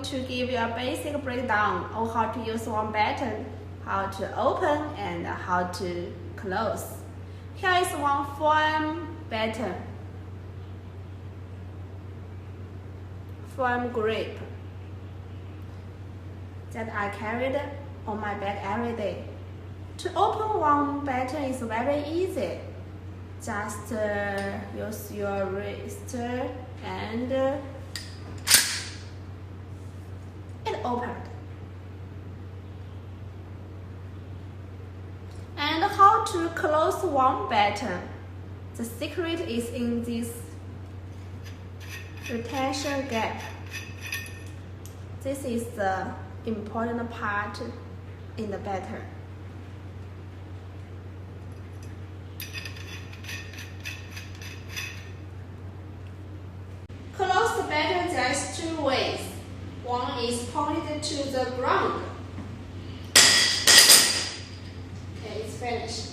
to give you a basic breakdown of how to use one button, how to open and how to close. Here is one foam button, foam grip that I carried on my bag every day. To open one button is very easy. Just use your wrist and it opened. And how to close one button? The secret is in this retention gap. This is the important part in the button. Close the button, there's two ways. One is pointed to the ground. Okay, it's finished.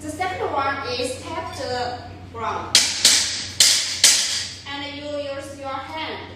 The second one is tap the ground. And you use your hand